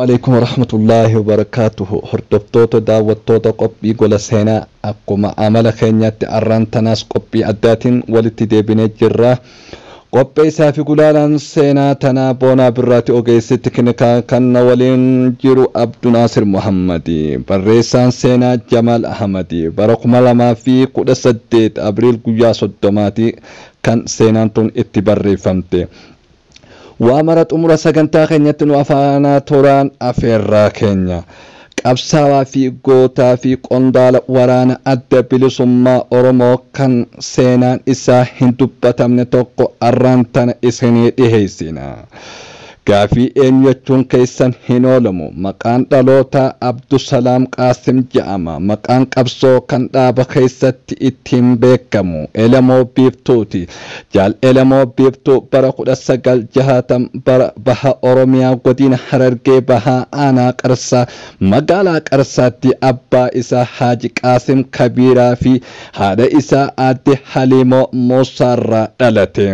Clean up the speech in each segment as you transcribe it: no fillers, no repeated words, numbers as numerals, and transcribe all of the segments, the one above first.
عليكم ورحمة الله وبركاته. هردفتوتو داوتوتو قبي قول سينا أقوم عمل خينيات أران تناس قبي أداتين والتدي بنجرة قبي سافي قلالان سينا تنا بونا براتي أوغيسي تكنكا كان ولين جيرو عبد ناصر محمدي بريسان سينا جمال أحمدي برقم لما في قد سديت أبريل قيا صدماتي كان سينانتون اتبري فمتي وأمرت أمور سجنتا خنية وفانا توران أفيرا كينيا قبساوا في غوتا في قندال ورانا أدى بلسما أورمو كان سينان إسا هندوبتا من توقو أرانتان إسهني إهيسينا كافي إن يتون كيسان هنولمو مكان دالوتا عبد السلام قاسم جاما مكان قبسو كان دابا كيسات إتيم بيكمو elemoo biftuuti jaal elemoo biftuu bara 19 jahaatam bara baha oromiyaa godina harargee baha aanaa qarsaa magaalaa qarsaatti abbaa isaa haaji qaasim kabiiraa fi haadha isaa aadde haliimoo muusaarraa dhalate.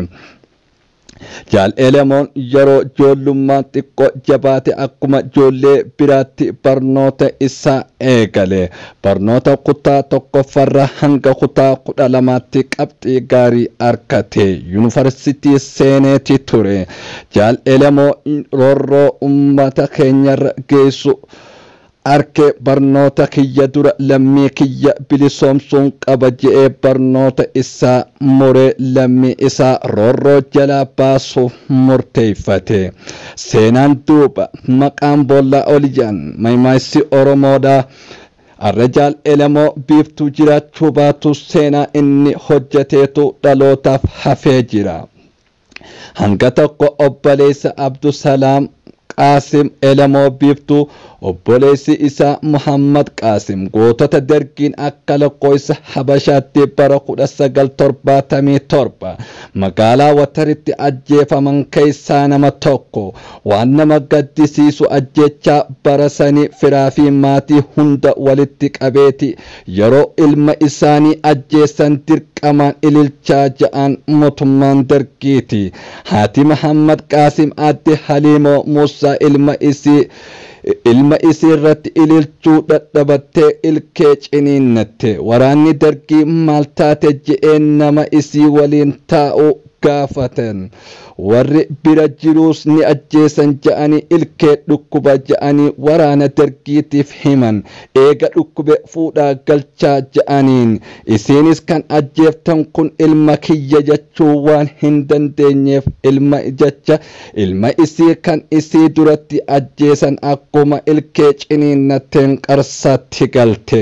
jaal elemoon yeroo ijoollummaa xiqqoo jabaate akkuma ijoollee biraatti barnoota isaa eegale. barnoota kutaa tokkoffarraa hanga kutaa 12tti qabxii gaarii argate yuunivarsiitii seeneeti ture. jaal elemoo roorroo uummata keenyarra geessu arke barnoota kiyya dura lammii kiyya bilisoomsuun qaba je'ee barnoota isaa muree lammii isaa roorroo jalaa baasuuf murteeffate. seenaan duuba maqaan boollaa oliyaan maymaaysi oromoodha. jaal elemoo biftuu jiraachuu baatu seenaa inni hojjeteetu dhalootaaf hafee jira. hanga tokko obboleessa Abdusalaam Qaasim elemoo biftuu obboleessi isaa Muhammad Qaasim gootota dargiin akka lakkoofsa Habashaatti bara 1977 magaalaa Wataritti ajjeefaman keessaa nama tokko. waan nama gaddisiisu ajjechaa bara sanii firaa fi maatii hunda walitti qabeeti yeroo ilma isaanii ajjeessan dirqamaan ililchaa ja'an mootummaan dargiiti. haati Muhammad Qaasim aadde Haliimoo Muusaa ilma isii irratti ililchuu dadhabattee ilkee ciniinnatte. waraanni dargii maal taate je'een nama isii waliin taa'u gaafatan. warri bira jiruus ni ajjeesan ja'anii ilkee dhukkuba ja'anii waraana dargiitiif himan. eega dhukkube fuudhaa galchaa ja'aniin isiinis kan ajjeeftan kun ilma kiyya jechuu waan hin dandeenyeef ilma isii kan isii duratti ajjeesan akkuma ilkee ciniinnatteen qarsaatti galte.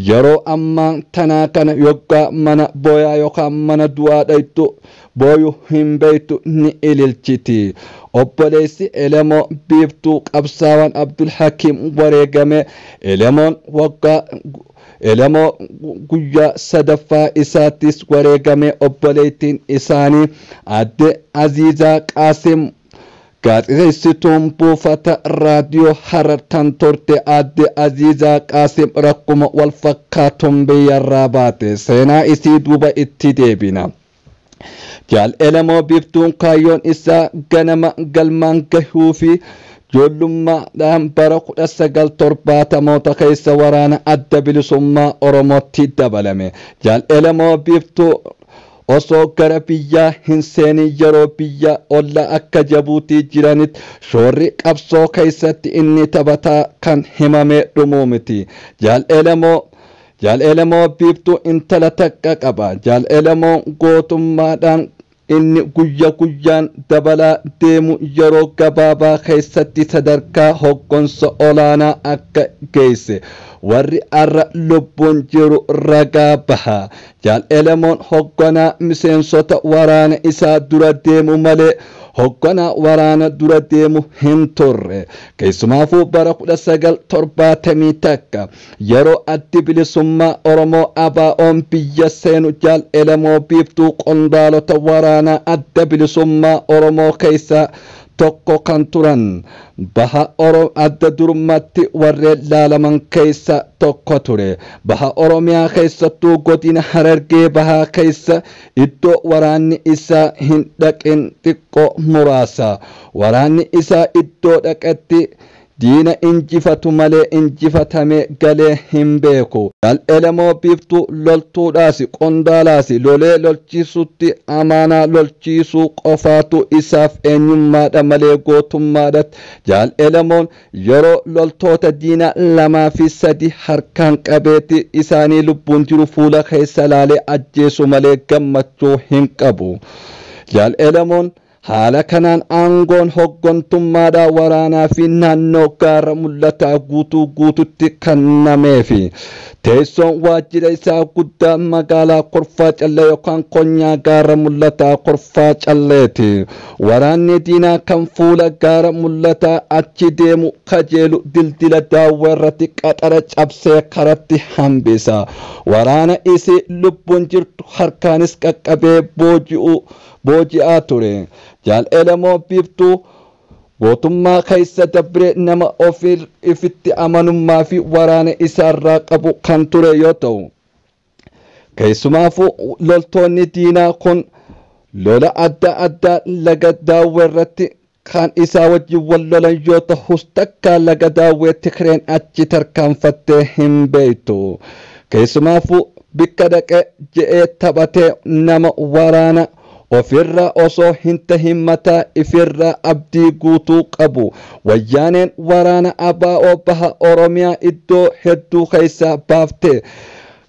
yeroo ammaa tanaa kana yoggaa mana booyaa yookaan mana du'aa dhaytu booyu hin beektu ni ililchiti. obboleessi elemoo biftuu qabsaawaan Abdul Hakiim wareegame. elemoo guyyaa sadaffaa isaattis wareegame. obboleettiin isaanii aadde Aziizaa Qaasim gaazexeessituun buufata raadiyoo Harartan turte. aadde Aziizaa Qaasim rakkuma wal fakkaatuun biyyarraa baate. seenaa isii duuba itti deebina. jaal elemoo biftuun kaayyoon isaa ganama galmaan gahuu fi ijoollummaadhaan bara 1970 keessa waraana adda bilisummaa oromootti dabalame. jaal elemoo biftuu osoo gara biyyaa hin seenin yeroo biyya olla akka Jabuutii jiranitti shoorri qabsoo keessatti inni taphataa kan himame dhumuu miti. jaal elemoo biftuu intala takka qaba. jaal elemoo gootummaadhaan inni guyyaan dabalaa deemu yeroo gabaabaa keessatti sadarkaa hoggansa olaanaa akka geesse warri arra lubbuun jiru ragaa baha. jaal elemoon hogganaa miseensota waraana isaa dura deemu malee hogganaa waraana dura deemu hin turre. keessumaafuu bara 1971 yeroo addi bilisummaa oromoo ABO'n biyya seenu jaal elemoo biftuu qondaalota waraanaa adda bilisummaa oromoo keessaa tokko kan turan baha adda durummaatti warreen laalaman keessa tokko ture. baha oromiyaa keessattuu godina harargee bahaa keessa iddoo waraanni isaa hin dhaqin xiqqoo muraasa. waraanni isaa iddoo dhaqetti diina injifatu malee injifatame galee hin beeku. Jaal elemoo biftuu loltuudhaas qondaalaas lolee lolchiisutti amaanaa lolchiisuu qofaatu isaaf eenyummaadha malee gootummaadhaatti. Jaal elemoon yeroo loltoota diina 2 fi 3 harkaan qabeeti isaanii lubbuun jiru fuula keessa laalee ajjeesu malee gammachuu hin qabu. Jaal elemoon haala kanaan aangoon hoggantummaadhaa waraanaa fi naannoo gaara mul'ataa guututti kennameefi teessoon waajjira isaa guddaa magaalaa Korfaa Callee yookaan konyaa gaara mul'ataa Korfaa Calleeti. Waraanni diinaa kan fuula gaara mul'ataa achi deemu kajeelu dildila daawwee irratti qaxara cabsee karatti hambisa. Waraana isii lubbuun jirtu harkaanis qaqqabee booji'aa ture. Jaal elemoo biftuu gootummaa keessa dabre nama ofitti amanummaa fi waraana isaarraa qabu kan ture yoo ta'u, keessumaafuu loltoonni diinaa kun lola adda addaa laga daawwee irratti kan isaa wajjin wal lolan yoo ta'us takka laga daawwee Tigreen achi tarkaanfattee hin beektu. Keessumaafuu bikka dhaqee je'ee taphatee nama waraana ofirra osoo hin tahin mataa ifirra abdii guutuu qabu. Wayyaaneen waraana ABO baha Oromiyaa iddoo hedduu keessaa baaftee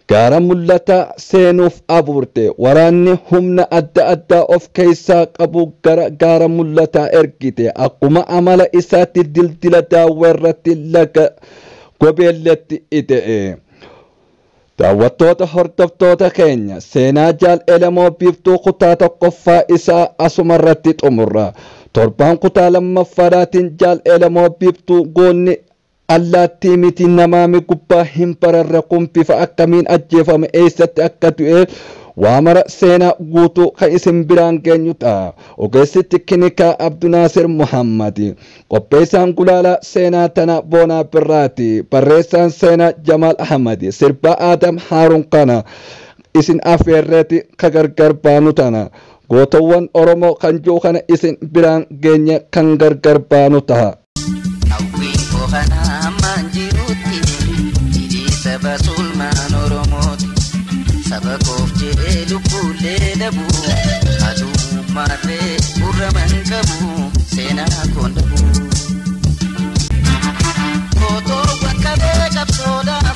gaara mul'ataa seenuuf abuurte. Waraanni humna adda addaa of keessaa qabu gara gaara mul'ataa ergite. Akkuma amala isaatti dildila daawwee irratti laga gobeelletti ida'e. Daawwattoota hordoftoota keenya seenaa jaal elemoo biftuu kutaa tokkoffaa isaa asumarratti xumurra. Torbaan kutaa lammaffaadhaatiin jaal elemoo biftuu goonni allaattii miti namaami gubbaa hin bararre kun bifa akkamiin ajjeefame eessatti akka du'e waamara seenaa guutuu kan isin biraan geenyu ta'a. Ogeessi tiknikaa Abdunaasir Muhammad, qopheessaan gulaalaa seenaa tana Boonaa Birraati, barreessaan seenaa Jamaal Ahmad, sirbaa Adam Haarun kana isin afeerreeti ka gargar baanu tana. Gootawwan Oromoo kan jiru kana isin biraan geenye kan gargar baanu ta'a. Sabakoof jedhee lubbuulee dhabu aduu maarree gurraman qabu seenaa koon dhabu. Kootoowwan qabee qabsoodhaa